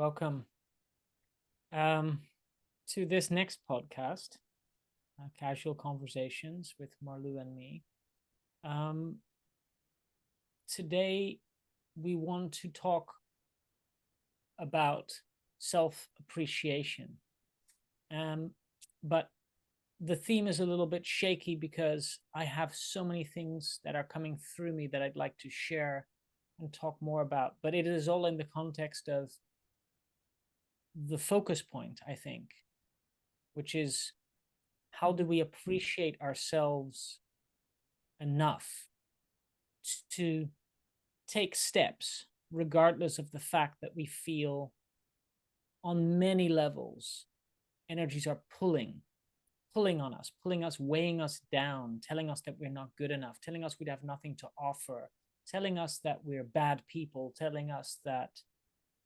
Welcome um, to this next podcast, Casual Conversations with Marlu and me. Um, Today, we want to talk about self-appreciation. Um, but the theme is a little bit shaky because I have so many things that are coming through me that I'd like to share and talk more about. But it is all in the context of the focus point, I think, which is how do we appreciate ourselves enough to take steps, regardless of the fact that we feel on many levels energies are pulling on us, weighing us down, telling us that we're not good enough, telling us we'd have nothing to offer, telling us that we're bad people, telling us that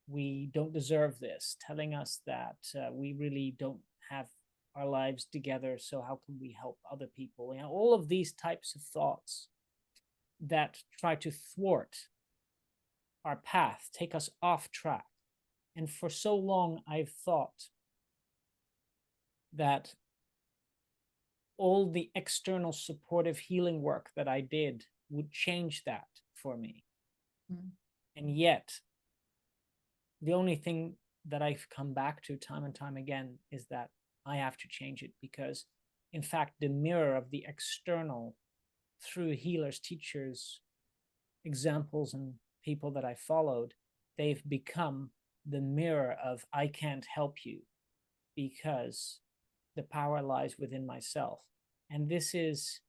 we don't deserve this, telling us that we really don't have our lives together, so how can we help other people? You know, all of these types of thoughts that try to thwart our path, take us off track. And for so long, I've thought that all the external supportive healing work that I did would change that for me. And yet, the only thing that I've come back to time and time again is that I have to change it, because in fact, the mirror of the external through healers, teachers, examples, and people that I followed, they've become the mirror of I can't help you because the power lies within myself. And this is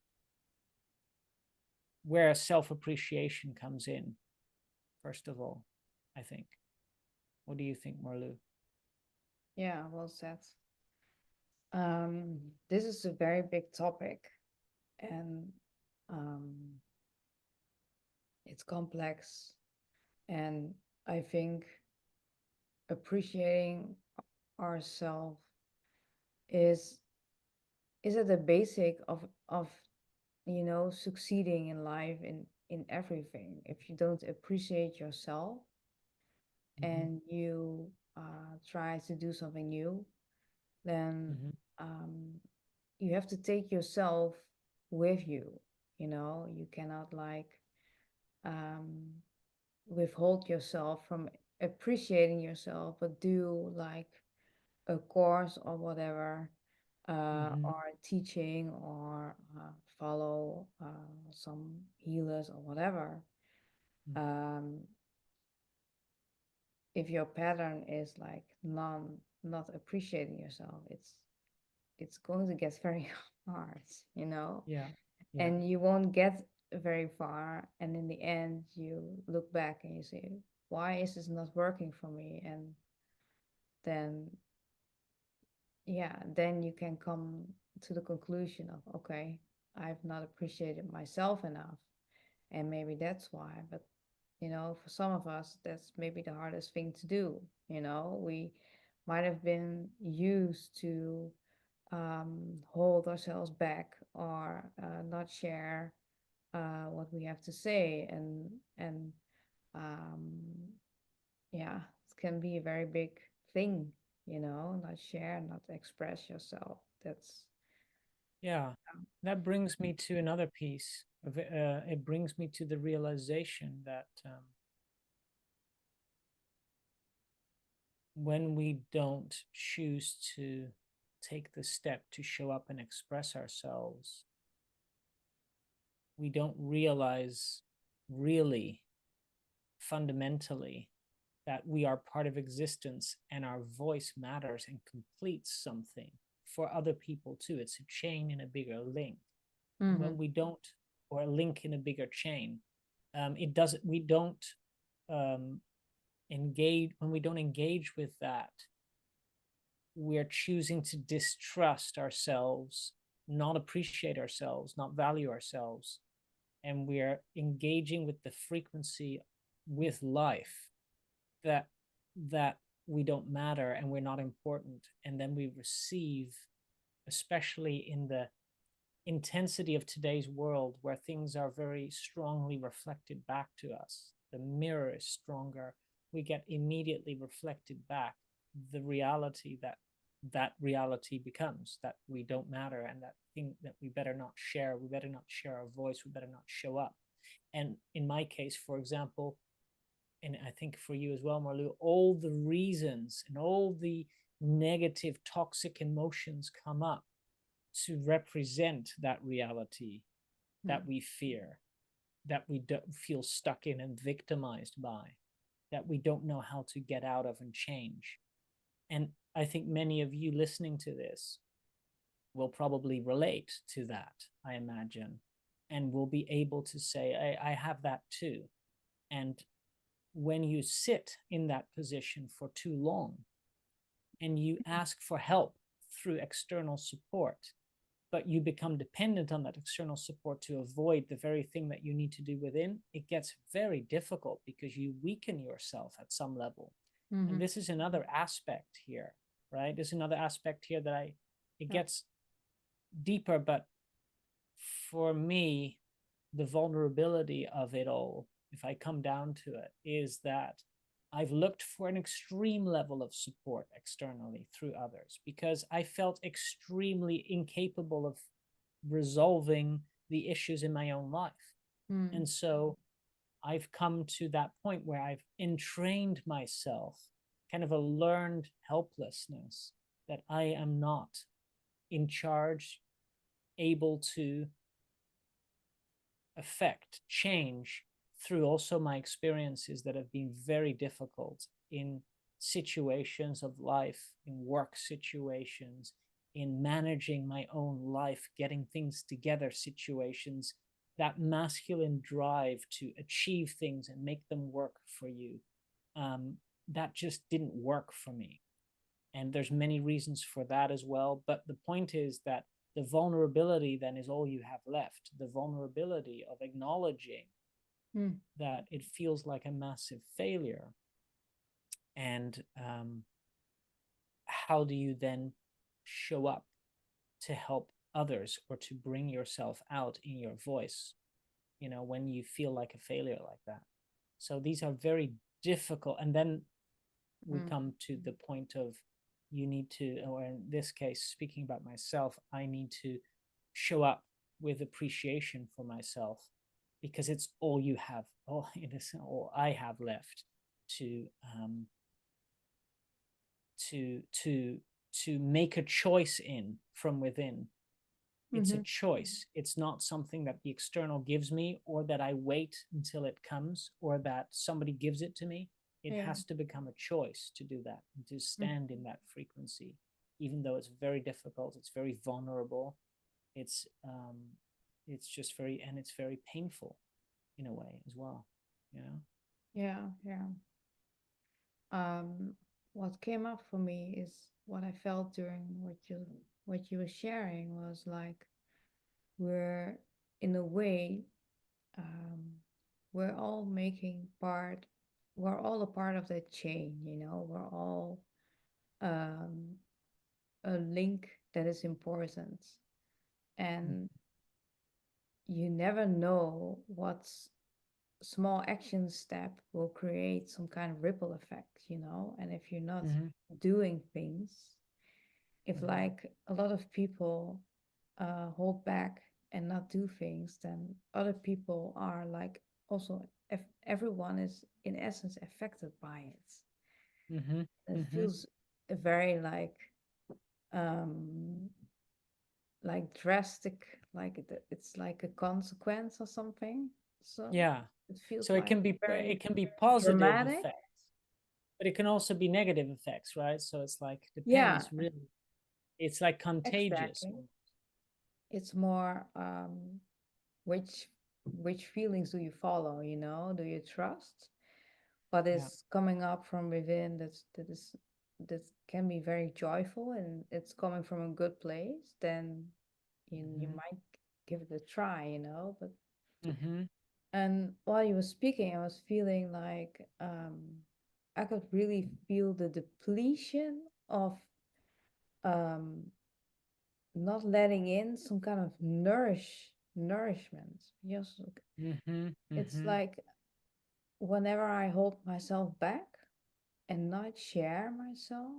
where self-appreciation comes in, first of all, I think. What do you think, Marlu? Yeah, well said. This is a very big topic, and um, it's complex. And I think appreciating ourselves is is at the basic of succeeding in life in everything. If you don't appreciate yourself Mm-hmm. and you try to do something new, then Mm-hmm. um, you have to take yourself with you. You cannot um, withhold yourself from appreciating yourself, but do like a course or whatever, Mm-hmm. or teaching, or follow some healers or whatever. Um, if your pattern is like not appreciating yourself, it's going to get very hard, you know, Yeah. Yeah. and you won't get very far. And in the end, you look back and you say, why is this not working for me? And then, yeah, then you can come to the conclusion of, okay, I've not appreciated myself enough. And maybe that's why. But, for some of us, that's maybe the hardest thing to do. We might have been used to hold ourselves back, or not share what we have to say, and um, yeah, it can be a very big thing, not share, not express yourself. That's Yeah. That brings me to another piece of it. It brings me to the realization that when we don't choose to take the step to show up and express ourselves, we don't realize really fundamentally that we are part of existence and our voice matters and completes something for other people too. It's a chain in a bigger link. And mm-hmm. when we don't, or a link in a bigger chain, it doesn't, we don't um, engage, when we don't engage with that, we're choosing to distrust ourselves, not appreciate ourselves, not value ourselves, and we're engaging with the frequency with life that that we don't matter and we're not important. And then we receive, especially in the intensity of today's world where things are very strongly reflected back to us, the mirror is stronger, we get immediately reflected back the reality that that reality becomes, that we don't matter, and that thing that we better not share, we better not share our voice, we better not show up. And in my case, for example, and I think for you as well, Marlu, all the reasons and all the negative, toxic emotions come up to represent that reality that Mm. we fear, that we don't feel stuck in and victimized by, that we don't know how to get out of and change. And I think many of you listening to this will probably relate to that, I imagine, and will be able to say, I have that too. And when you sit in that position for too long and you ask for help through external support, but you become dependent on that external support to avoid the very thing that you need to do within, it gets very difficult because you weaken yourself at some level. And Mm-hmm. this is another aspect here, right? There's another aspect here that it Yeah. gets deeper, but for me, the vulnerability of it all, if I come down to it, is that I've looked for an extreme level of support externally through others because I felt extremely incapable of resolving the issues in my own life. Mm. And so I've come to that point where I've entrained myself, kind of a learned helplessness, that I am not in charge, able to affect change through also my experiences that have been very difficult in situations of life, in work situations, in managing my own life, getting things together situations, that masculine drive to achieve things and make them work for you, that just didn't work for me. And there's many reasons for that as well, but the point is that the vulnerability then is all you have left, the vulnerability of acknowledging Mm. that it feels like a massive failure. And how do you then show up to help others or to bring yourself out in your voice, when you feel like a failure like that? So these are very difficult. And then we Mm. come to the point of, you need to, or in this case, speaking about myself, I need to show up with appreciation for myself, because it's all you have, all it is, all I have left to to to to make a choice in from within. It's a Mm-hmm. choice. It's not something that the external gives me, or that I wait until it comes, or that somebody gives it to me. It Yeah. has to become a choice to do that, and to Mm. stand in that frequency, even though it's very difficult, it's very vulnerable, it's just very, and it's very painful in a way as well, you know. Yeah. Yeah. Um, what came up for me is what I felt during what you were sharing was like we're in a way um, we're all making part we're all a part of that chain, we're all um, a link that is important, and you never know what small action step will create some kind of ripple effect, and if you're not Mm-hmm. doing things, if Mm-hmm. like a lot of people hold back and not do things, then other people are like also, if everyone is in essence affected by it. Mm-hmm. It Mm-hmm. feels very like drastic, like it's like a consequence or something. So Yeah. it feels So it like can be, very positive dramatic. effects, but it can also be negative effects, right? So it's like, Yeah, depends really. It's like contagious. exactly. It's more which feelings do you follow, do you trust what Yeah. is coming up from within, that can be very joyful and it's coming from a good place, then you Mm-hmm. might give it a try, but Mm-hmm. and while you were speaking, I was feeling like I could really feel the depletion of um not letting in some kind of nourishment. Yes, Mm-hmm. it's Mm-hmm. like whenever I hold myself back and not share myself,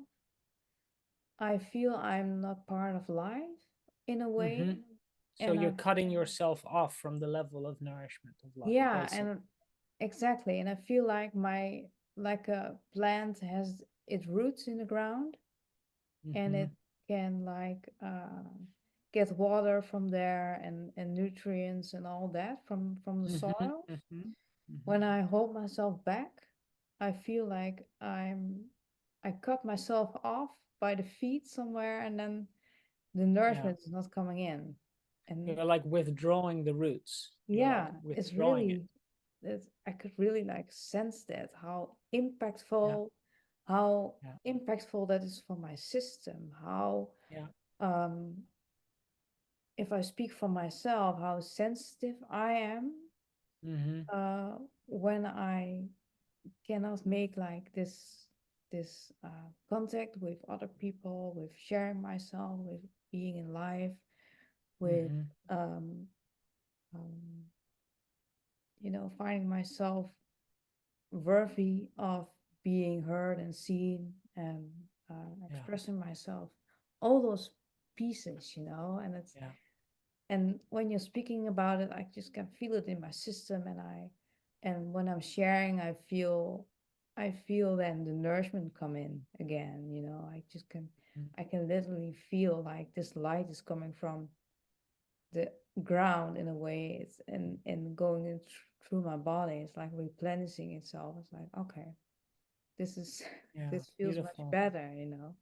I feel I'm not part of life in a Mm-hmm. way. So And you're I, cutting yourself off from the level of nourishment of life, yeah, basically. and exactly. And I feel like like a plant has its roots in the ground and Mm-hmm. it can like get water from there and nutrients and all that from the Mm-hmm. soil. Mm-hmm. Mm-hmm. When I hold myself back, I feel like I cut myself off by the feet somewhere, and then the Yeah. nourishment is not coming in. And You're like withdrawing the roots. You're like yeah, it's withdrawing it. really that I could really like sense that Yeah. how Yeah. impactful that is for my system. How Yeah. um if I speak for myself, how sensitive I am Mm-hmm. uh when I cannot make like this contact with other people, with sharing myself, with being in life, with Mm-hmm. um, um, finding myself worthy of being heard and seen and Yeah. expressing myself. All those pieces, and it's Yeah. and when you're speaking about it, I just can feel it in my system, and when I'm sharing, I feel then the nourishment come in again. Mm. I can literally feel like this light is coming from the ground in a way. It's and going in through my body. It's like replenishing itself. It's like, okay, this is Yeah. this feels much Beautiful. better.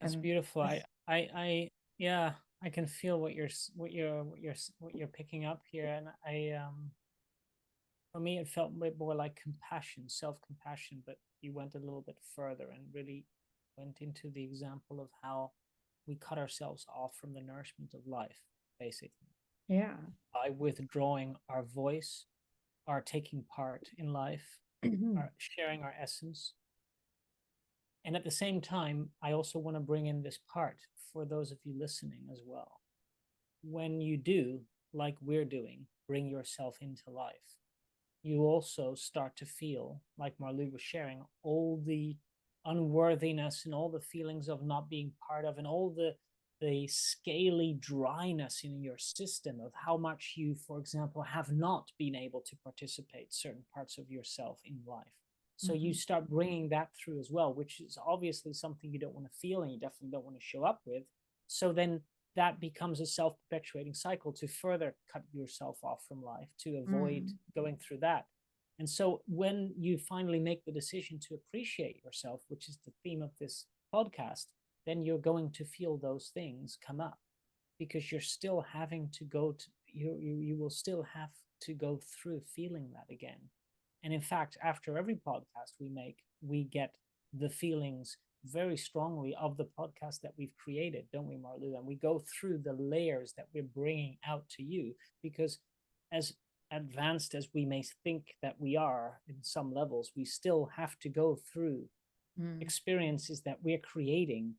That's And beautiful. it's, Yeah, I can feel what you're picking up here, and for me, it felt a bit more like compassion, self-compassion, but you went a little bit further and really went into the example of how we cut ourselves off from the nourishment of life, basically, yeah. by withdrawing our voice, our taking part in life, our sharing our essence. And at the same time, I also want to bring in this part for those of you listening as well. When you do, like we're doing, bring yourself into life, you also start to feel, like Marlou was sharing, all the unworthiness and all the feelings of not being part of, and all the scaly dryness in your system of how much you, for example, have not been able to participate certain parts of yourself in life. So you Mhm. start bringing that through as well, which is obviously something you don't want to feel and you definitely don't want to show up with. So then that becomes a self-perpetuating cycle to further cut yourself off from life, to avoid Mm. going through that. And so when you finally make the decision to appreciate yourself, which is the theme of this podcast, then you're going to feel those things come up, because you're still having to go to you will still have to go through feeling that again. And in fact, after every podcast we make, we get the feelings very strongly of the podcast that we've created, don't we, Marlu? And we go through the layers that we're bringing out to you, because as advanced as we may think that we are in some levels, we still have to go through Mm. experiences that we're creating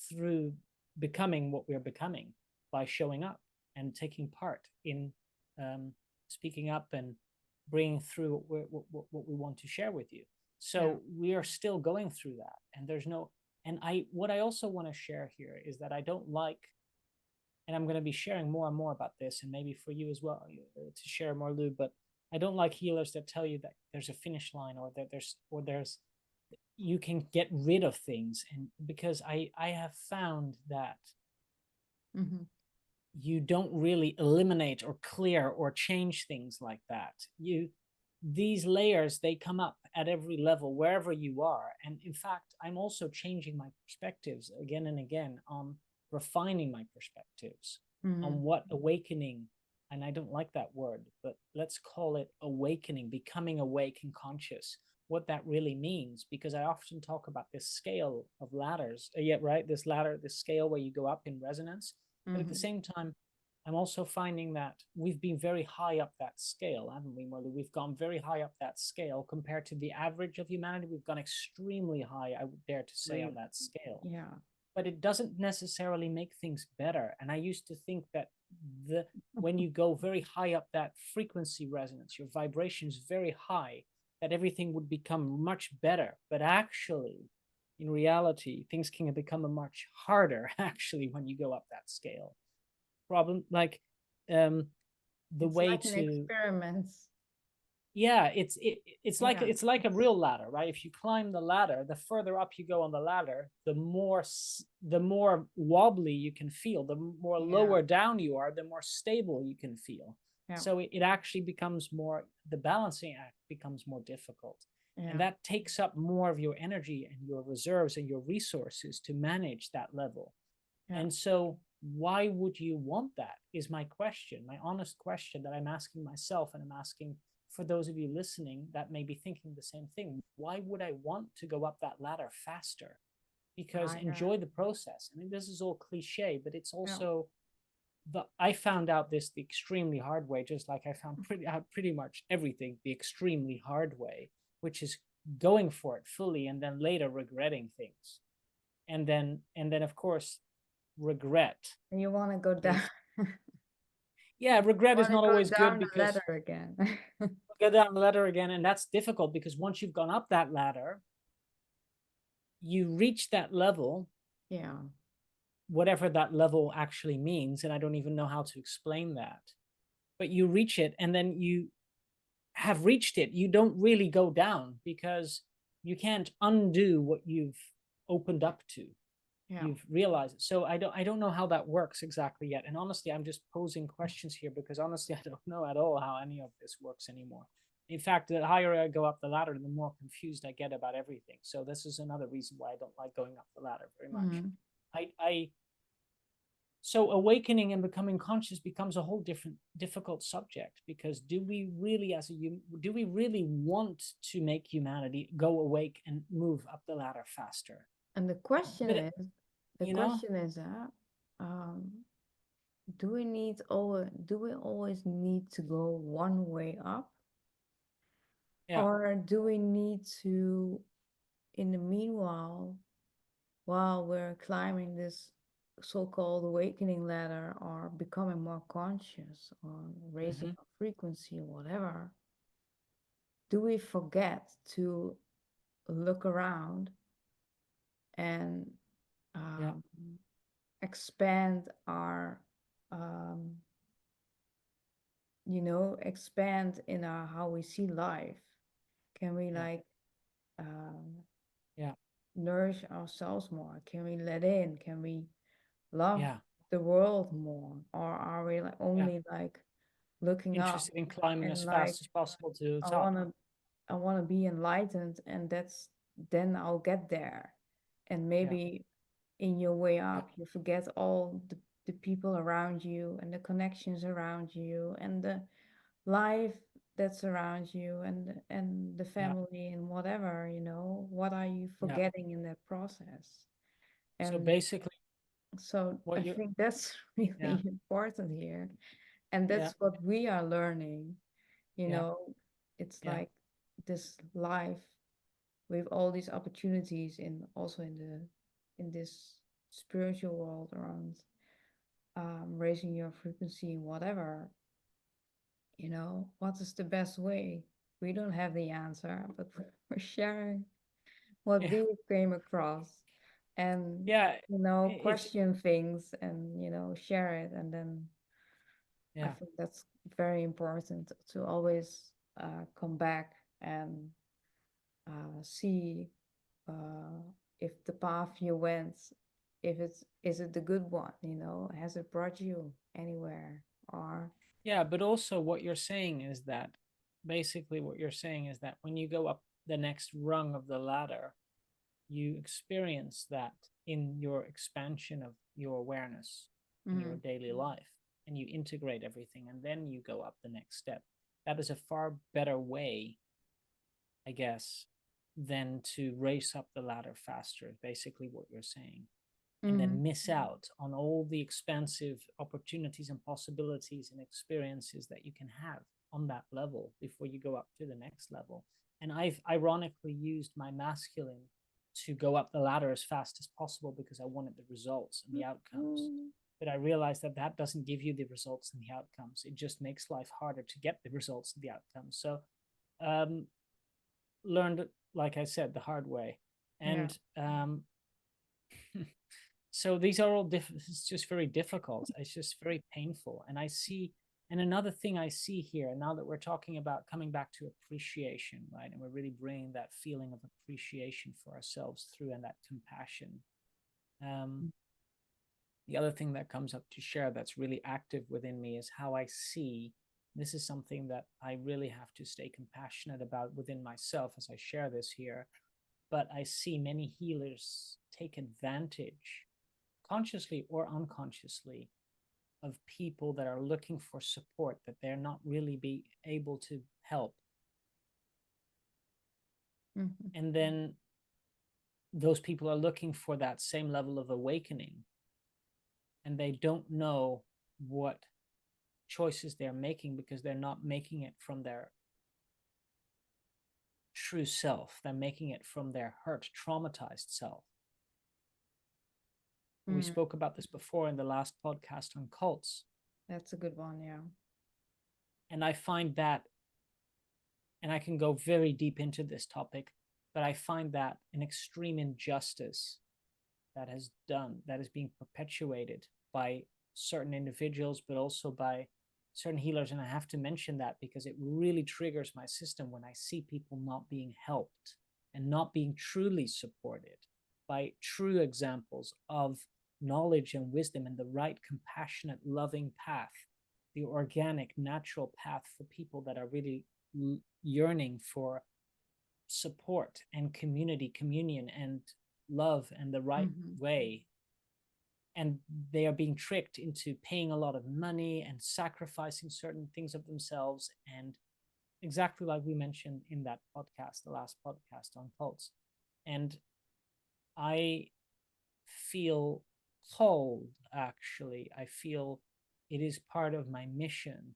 through becoming what we're becoming, by showing up and taking part in speaking up and bringing through what we want to share with you. Yeah. So we are still going through that, and there's no. And what I also want to share here is that I don't like, and I'm going to be sharing more and more about this, and maybe for you as well, to share more, Lou. But I don't like healers that tell you that there's a finish line, or that there's you can get rid of things. And because I have found that Hmm. you don't really eliminate or clear or change things like that. These layers, they come up at every level wherever you are. And in fact, I'm also changing my perspectives again and again, on refining my perspectives on Hmm. what awakening, and I don't like that word, but let's call it awakening, becoming awake and conscious, what that really means. Because I often talk about this scale of ladders, yeah, right, this ladder, this scale where you go up in resonance. But at the Hmm. same time, I'm also finding that we've been very high up that scale, haven't we, Molly? We've gone very high up that scale compared to the average of humanity. We've gone extremely high, I would dare to say, on Really. that scale. Yeah. But it doesn't necessarily make things better. And I used to think that when you go very high up that frequency resonance, your vibration is very high, that everything would become much better. But actually, in reality, things can become much harder actually when you go up that scale. Problem like the It's way like an to experiment. yeah, Yeah. it's like a real ladder, right? If you climb the ladder, the further up you go on the ladder, the more wobbly you can feel, the more Yeah. lower down you are, the more stable you can feel. Yeah. So it actually becomes more, the balancing act becomes more difficult, and Yeah. that takes up more of your energy and your reserves and your resources to manage that level. Yeah. And so why would you want that is my question, my honest question that I'm asking myself, and I'm asking for those of you listening that may be thinking the same thing. Why would I want to go up that ladder faster? Because I enjoy the process. I mean, this is all cliche, but it's yeah. also I found out this the extremely hard way, just like I found pretty much everything the extremely hard way, which is going for it fully and then later regretting things. And then of course regret And you want to go down. is, yeah, regret is Want to not go always good down the because ladder again. go down the ladder again, and that's difficult because once you've gone up that ladder, you reach that level, Yeah. whatever that level actually means, and I don't even know how to explain that, but you reach it, and then you have reached it, you don't really go down because you can't undo what you've opened up to. Yeah. You've realized it. So I don't know how that works exactly yet, and honestly I'm just posing questions here because honestly I don't know at all how any of this works anymore. In fact, the higher I go up the ladder, the more confused I get about everything. So this is another reason why I don't like going up the ladder very much. Mm. I So awakening and becoming conscious becomes a whole different difficult subject, because do we really do we really want to make humanity go awake and move up the ladder faster? And But the you know, question is, um, do we always need to go one way up, yeah. or do we need to, in the meanwhile, while we're climbing this so-called awakening ladder or becoming more conscious or raising Mm-hmm. our frequency or whatever, do we forget to look around and Yeah. um, expand our um, expand in our how we see life? Can we Yeah. like um, Yeah. nourish ourselves more? Can we let in? Can we love Yeah. the world more? Or are we like Yeah. only like looking up Interested in climbing as and like fast as possible to the I top. wanna I wanna be enlightened, and then I'll get there. And Yeah. maybe in your way Yeah. up you forget all the people around you and the connections around you and the life that surrounds you and the Yeah. family and whatever, what are you Yeah. forgetting in that process? So And basically so I what you're think that's yeah. really important here, and Yeah. that's what we are learning. you Yeah. know it's Yeah. like this life with all these opportunities in also in this spiritual world around raising your frequency and whatever. What is the best way? We don't have the answer, but we're sharing what Yeah. we came across, and Yeah. It's question things and share it. And then I yeah. think that's very important to always come back and see uh, if the path you went, if it's is it the good one, has it brought you anywhere? Or Yeah, but also what you're saying is that basically what you're saying is that when you go up the next rung of the ladder, you experience that in your expansion of your awareness in your mm, daily life, and you integrate everything, and then you go up the next step. That is a far better way, I guess, than to race up the ladder faster, basically what you're saying, and mm, then miss out on all the expansive opportunities and possibilities and experiences that you can have on that level before you go up to the next level. And I've ironically used my masculine to go up the ladder as fast as possible because I wanted the results and the outcomes. mm, But I realized that that doesn't give you the results and the outcomes. It just makes life harder to get the results and the outcomes. So um, learned it, like I said, the hard way. Yeah. And so these are all it's just very difficult. It's just very painful. And I see, and another thing I see here, now that we're talking about coming back to appreciation, right? And we're really bringing that feeling of appreciation for ourselves through, and that compassion. Um, the other thing that comes up to share that's really active within me is how I see, this is something that I really have to stay compassionate about within myself as I share this here. But I see many healers take advantage, consciously or unconsciously, of people that are looking for support that they're not really be able to help. Mm-hmm. And then those people are looking for that same level of awakening, and they don't know what choices they're making because they're not making it from their true self. They're making it from their hurt, traumatized self. We Mm. spoke about this before in the last podcast on cults. That's a good one, yeah. And I find that, and I can go very deep into this topic, but I find that an extreme injustice that is being perpetuated by certain individuals, but also by certain healers. And I have to mention that because it really triggers my system when I see people not being helped and not being truly supported by true examples of knowledge and wisdom and the right, compassionate, loving path, the organic, natural path for people that are really yearning for support and community, communion, and love, and the right Mm-hmm. way. And they are being tricked into paying a lot of money and sacrificing certain things of themselves. And exactly like we mentioned in that podcast, the last podcast on cults. And I feel called, actually. I feel it is part of my mission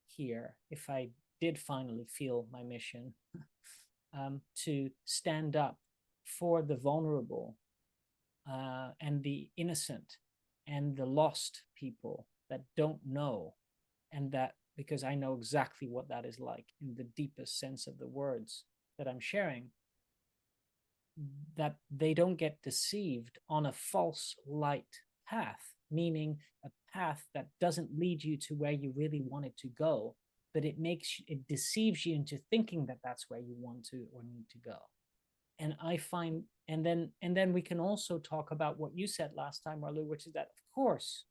here, if I did finally feel my mission, to stand up for the vulnerable, and the innocent and the lost people that don't know. And that, because I know exactly what that is like in the deepest sense of the words that I'm sharing, that they don't get deceived on a false light path, meaning a path that doesn't lead you to where you really wanted to go, but it deceives you into thinking that that's where you want to or need to go. And I find, and then we can also talk about what you said last time, Marlu, which is that of course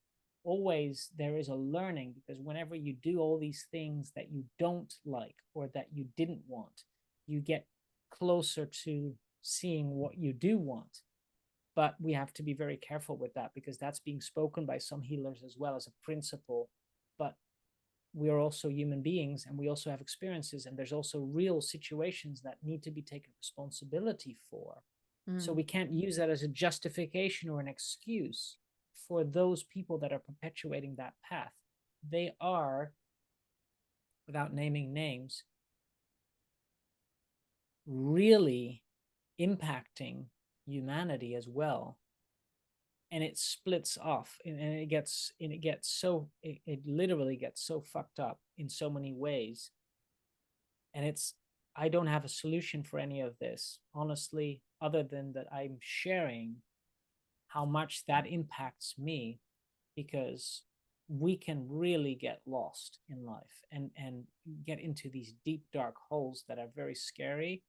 always there is a learning, because whenever you do all these things that you don't like or that you didn't want, you get closer to seeing what you do want. But we have to be very careful with that, because that's being spoken by some healers as well as a principle. But we are also human beings, and we also have experiences, and there's also real situations that need to be taken responsibility for. So Mm. we can't use that as a justification or an excuse for those people that are perpetuating that path. They are, without naming names, really impacting humanity as well. And it splits off, and it literally gets so fucked up in so many ways. And I don't have a solution for any of this, honestly, other than that I'm sharing how much that impacts me, because we can really get lost in life and get into these deep dark holes that are very scary,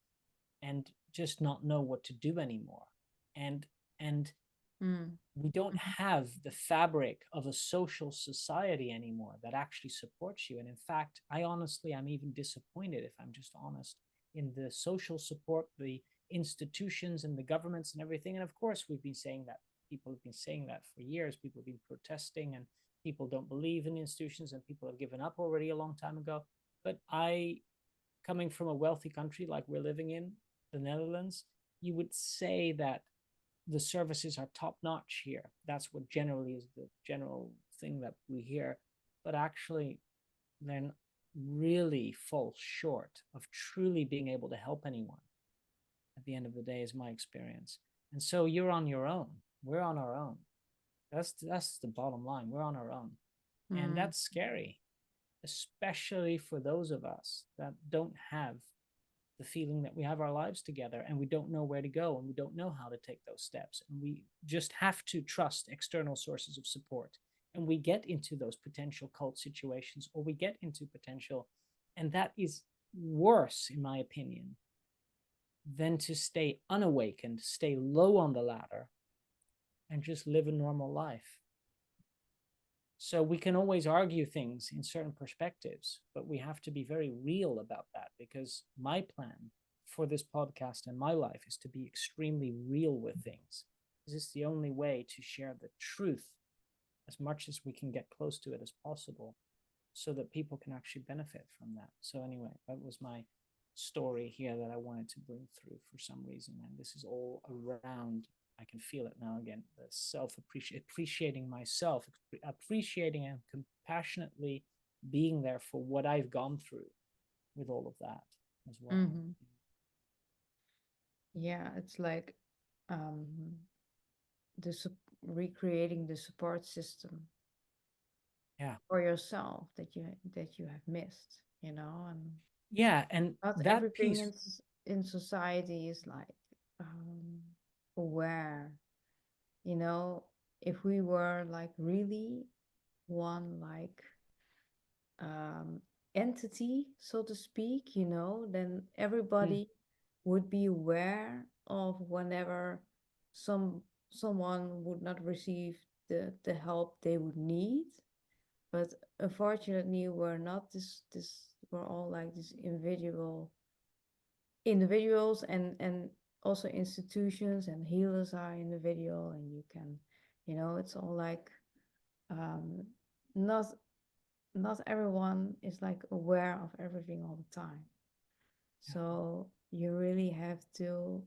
and just not know what to do anymore. And and Mm. we don't have the fabric of a social society anymore that actually supports you. And in fact, I'm even disappointed, if I'm just honest, in the social support, the institutions and the governments and everything. And of course, we've been saying that. People have been saying that for years. People have been protesting, and people don't believe in institutions, and people have given up already a long time ago. But coming from a wealthy country like we're living in, the Netherlands, you would say that the services are top notch here. That's what generally is the general thing that we hear. But actually, then really fall short of truly being able to help anyone at the end of the day, is my experience. And so you're on your own. We're on our own. That's the bottom line. We're on our own. And Mm. that's scary, especially for those of us that don't have the feeling that we have our lives together and we don't know where to go and we don't know how to take those steps. And we just have to trust external sources of support. And we get into those potential cult situations, or we get into potential, and that is worse, in my opinion, than to stay unawakened, stay low on the ladder, and just live a normal life. So we can always argue things in certain perspectives, but we have to be very real about that, because my plan for this podcast and my life is to be extremely real with things. This is the only way to share the truth as much as we can get close to it as possible, so that people can actually benefit from that. So anyway, that was my story here that I wanted to bring through for some reason. And this is all around, I can feel it now again, the appreciating myself, appreciating and compassionately being there for what I've gone through with all of that as well. Mm-hmm. Yeah, it's like um, the recreating the support system Yeah. for yourself that you have missed, and Yeah. And not that everything piece, in society is like um, aware. You know, if we were like really one like um, entity, so to speak, then mm, everybody would be aware of whenever some someone would not receive the help they would need. But unfortunately, we're not this. We're all like these individuals, and also institutions and healers are individual, and you can, it's all like um, not not everyone is like aware of everything all the time. yeah, So you really have to,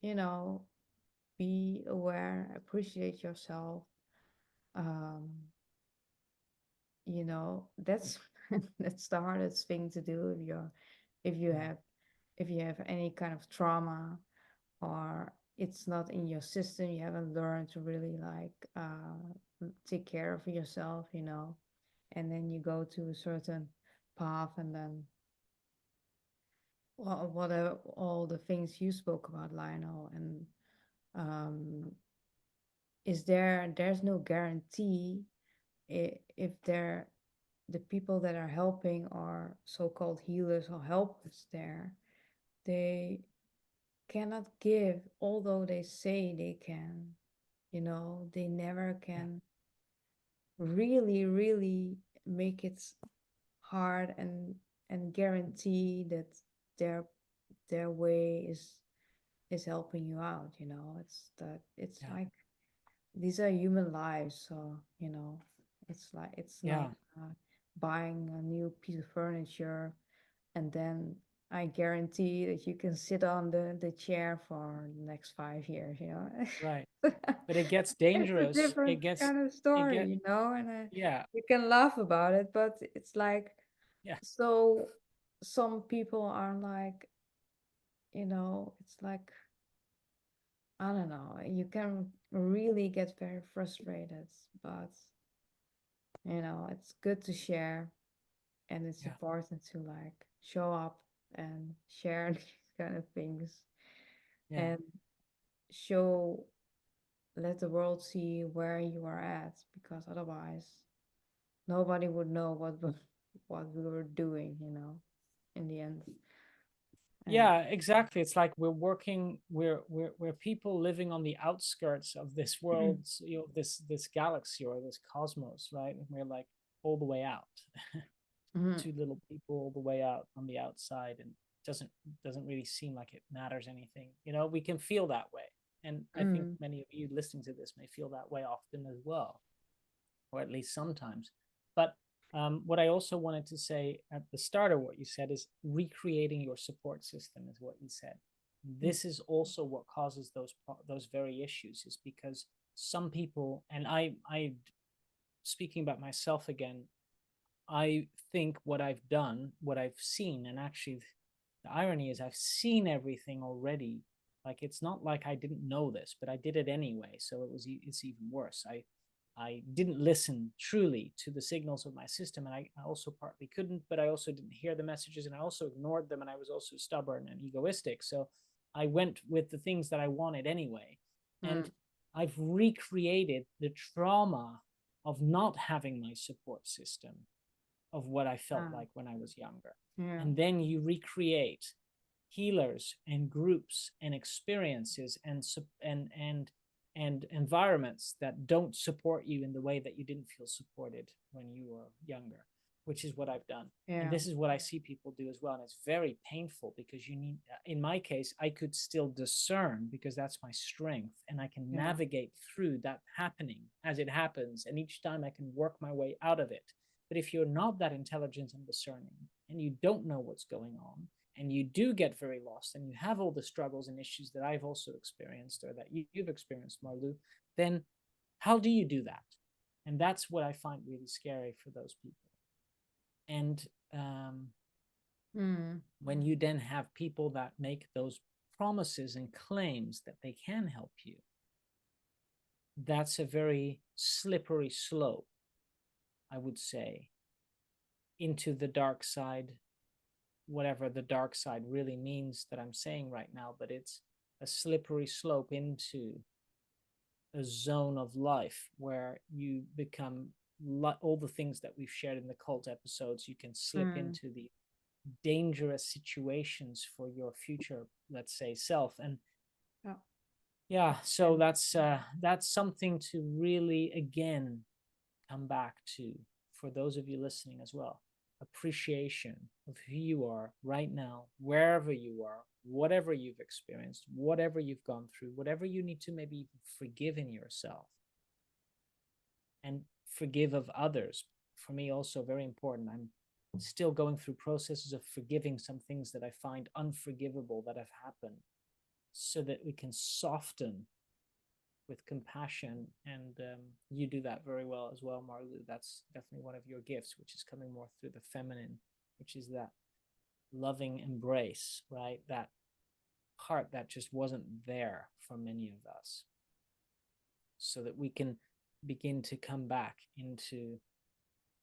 you know, be aware, appreciate yourself. Um, that's that's the hardest thing to do if you yeah, have if you have any kind of trauma, or it's not in your system, you haven't learned to really like take care of yourself, and then you go to a certain path, and then well, what are all the things you spoke about, Lionel, and um, there's no guarantee if the people that are helping are so-called healers or helpers there, they cannot give, although they say they can, they never yeah, can really, really make it hard and guarantee that their their way is helping you out. It's yeah, like these are human lives, so it's like yeah, buying a new piece of furniture, and then I guarantee that you can sit on the chair for the next 5 years. right. But it gets It's a dangerous. different kind of It story, get, and yeah, you can laugh about it, but it's like, yeah, so some people are like, it's like, I don't know, you can really get very frustrated, but it's good to share, and it's yeah, important to like show up and share these kind of things, yeah, and show let the world see where you are at, because otherwise nobody would know what we were doing, in the end. And yeah, exactly. It's like we're people living on the outskirts of this world's, this galaxy or this cosmos, right? And we're like all the way out, Mhm, two little people all the way out on the outside, and doesn't really seem like it matters anything. We can feel that way, and I think mhm, many of you listening to this may feel that way often as well, or at least sometimes. But what I also wanted to say at the start of what you said is recreating your support system, is what you said. mm, This is also what causes those very issues, is because some people, and I speaking about myself again, I think what I've done, what I've seen, and actually the irony is I've seen everything already. Like, it's not like I didn't know this, but I did it anyway. So it's even worse. I didn't listen truly to the signals of my system, and I also partly couldn't, but I also didn't hear the messages, and I also ignored them, and I was also stubborn and egoistic. So I went with the things that I wanted anyway. And I've recreated the trauma of not having my support system of what I felt like when I was younger. Yeah. And then you recreate healers and groups and experiences and environments that don't support you in the way that you didn't feel supported when you were younger, which is what I've done. And this is what I see people do as well. And it's very painful because you need, in my case, I could still discern because that's my strength, and I can navigate through that happening as it happens. And each time I can work my way out of it. But if you're not that intelligent and discerning, and you don't know what's going on, and you do get very lost, and you have all the struggles and issues that I've also experienced, or that you've experienced, Marlu, then how do you do that? And that's what I find really scary for those people. And when you then have people that make those promises and claims that they can help you, that's a very slippery slope, I would say, into the dark side, whatever the dark side really means that I'm saying right now, but it's a slippery slope into a zone of life where you become all the things that we've shared in the cult episodes. You can slip into the dangerous situations for your future, let's say, self. And so that's something to really, again, come back to for those of you listening as well. Appreciation of who you are right now, wherever you are, whatever you've experienced, whatever you've gone through, whatever you need to maybe forgive in yourself, and forgive of others. For me, also very important. I'm still going through processes of forgiving some things that I find unforgivable that have happened, so that we can soften with compassion. And you do that very well as well, Marlu. That's definitely one of your gifts, which is coming more through the feminine, which is that loving embrace, right? That part that just wasn't there for many of us, so that we can begin to come back into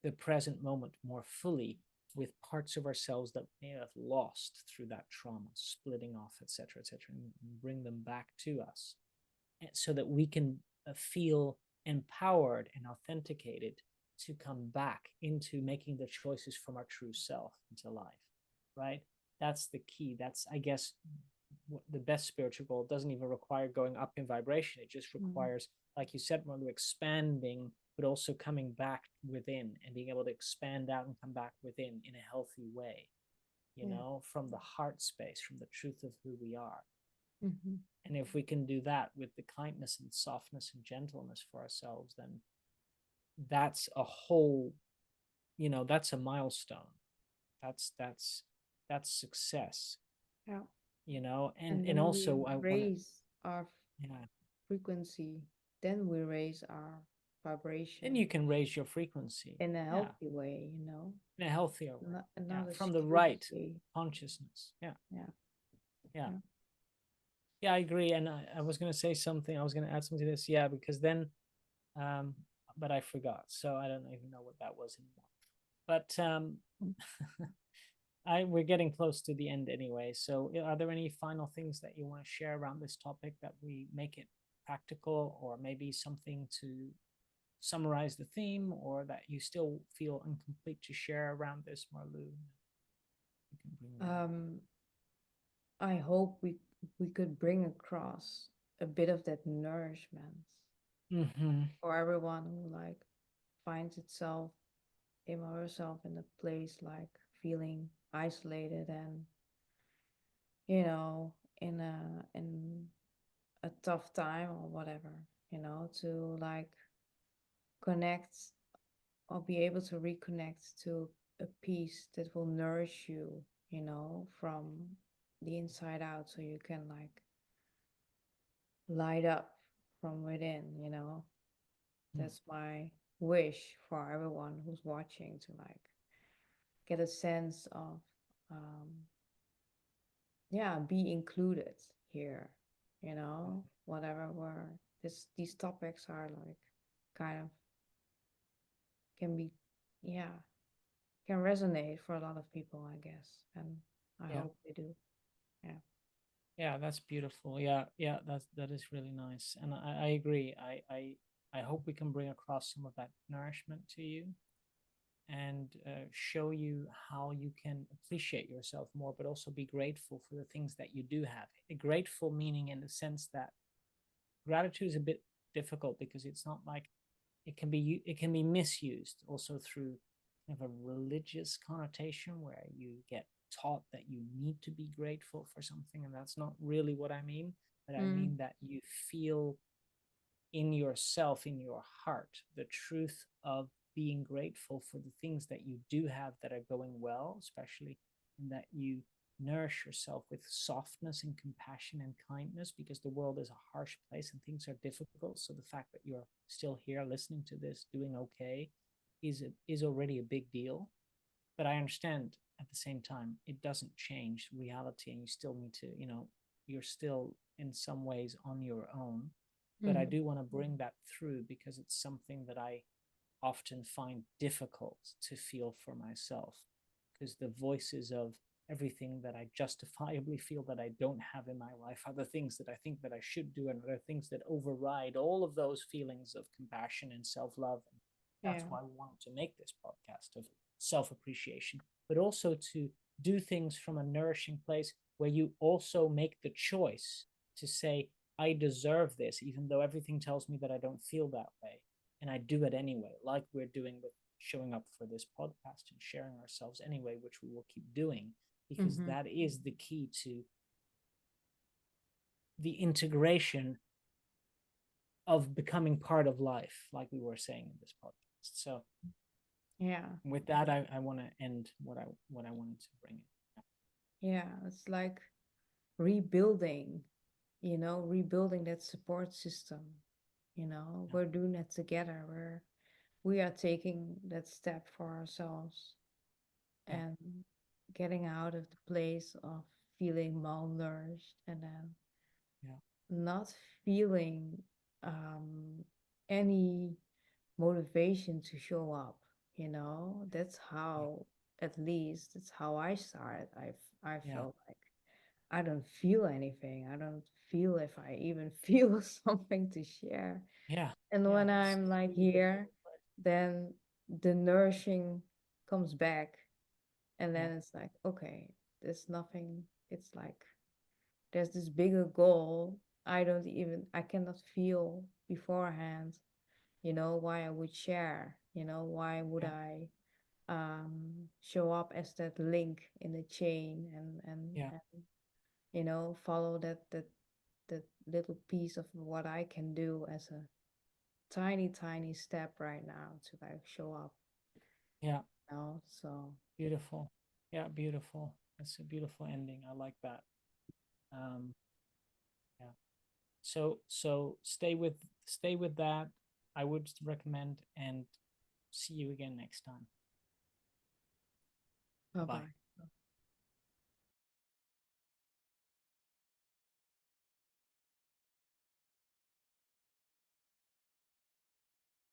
the present moment more fully, with parts of ourselves that may have lost through that trauma, splitting off, etc., etc., and bring them back to us, so that we can feel empowered and authenticated to come back into making the choices from our true self into life, right? That's the key. That's, I guess, the best spiritual goal. It doesn't even require going up in vibration. It just requires, like you said, Marlu, expanding, but also coming back within and being able to expand out and come back within in a healthy way, from the heart space, from the truth of who we are. And if we can do that with the kindness and softness and gentleness for ourselves, then that's a whole, that's a milestone. That's success. And also I want to raise our frequency, then we raise our vibration. Then you can raise your frequency in a healthy way, in a healthier way, not from the right consciousness. I agree. And I was going to say something. I was going to add something to this. Because then, but I forgot. So I don't even know what that was anymore. But we're getting close to the end anyway. So are there any final things that you want to share around this topic, that we make it practical, or maybe something to summarize the theme, or that you still feel incomplete to share around this, Marlu? I hope we could bring across a bit of that nourishment for everyone who finds itself him or herself in a place feeling isolated and in a tough time or whatever, to connect or be able to reconnect to a peace that will nourish you, from the inside out, so you can light up from within. That's my wish for everyone who's watching, to get a sense of be included here, whatever these topics are kind of can be, yeah, can resonate for a lot of people, I guess. And I Yeah. hope they do. Yeah. Yeah, that's beautiful. Yeah, yeah, that is really nice. And I agree. I hope we can bring across some of that nourishment to you and show you how you can appreciate yourself more, but also be grateful for the things that you do have. Grateful meaning in the sense that gratitude is a bit difficult because it's not like it can be misused also through kind of a religious connotation where you get taught that you need to be grateful for something, and that's not really what I mean. But I Mm. mean that you feel in yourself, in your heart, the truth of being grateful for the things that you do have that are going well, especially in that you nourish yourself with softness and compassion and kindness, because the world is a harsh place and things are difficult. So the fact that you're still here listening to this, doing okay, is already a big deal. But I understand at the same time it doesn't change reality, and you still need to, you're still in some ways on your own. But I Mm. do want to bring that through because it's something that I often find difficult to feel for myself, because the voices of everything that I justifiably feel that I don't have in my life are the things that I think that I should do, and are things that override all of those feelings of compassion and self-love. And that's Yeah. why we wanted to make this podcast of self-appreciation, but also to do things from a nourishing place where you also make the choice to say, I deserve this, even though everything tells me that I don't feel that way. And I do it anyway, like we're doing with showing up for this podcast and sharing ourselves anyway, which we will keep doing, because Mm-hmm. that is the key to the integration of becoming part of life, like we were saying in this podcast. So Yeah. with that, I want to end what I wanted to bring in. Yeah. It's like rebuilding, rebuilding that support system. Yeah, We're doing that together. We are taking that step for ourselves yeah, and getting out of the place of feeling malnourished and then yeah, not feeling um, any motivation to show up. That's yeah, how, at least, that's how I started. I yeah, felt like I don't feel anything. I don't feel if I even feel something to share. yeah, And yeah. when It's I'm a like really here, difficult place. then the nourishing comes back. And Yeah, then it's like, okay, there's nothing. It's like there's this bigger goal. I cannot feel beforehand, why I would share, why would yeah, I show up as that link in the chain yeah, and follow that little piece of what I can do as a tiny, tiny step right now to like show up yeah. now. So Beautiful. Yeah, beautiful. That's a beautiful ending. I like that. Um, yeah. So stay with that. I would recommend, and see you again next time. bye Bye bye. bye.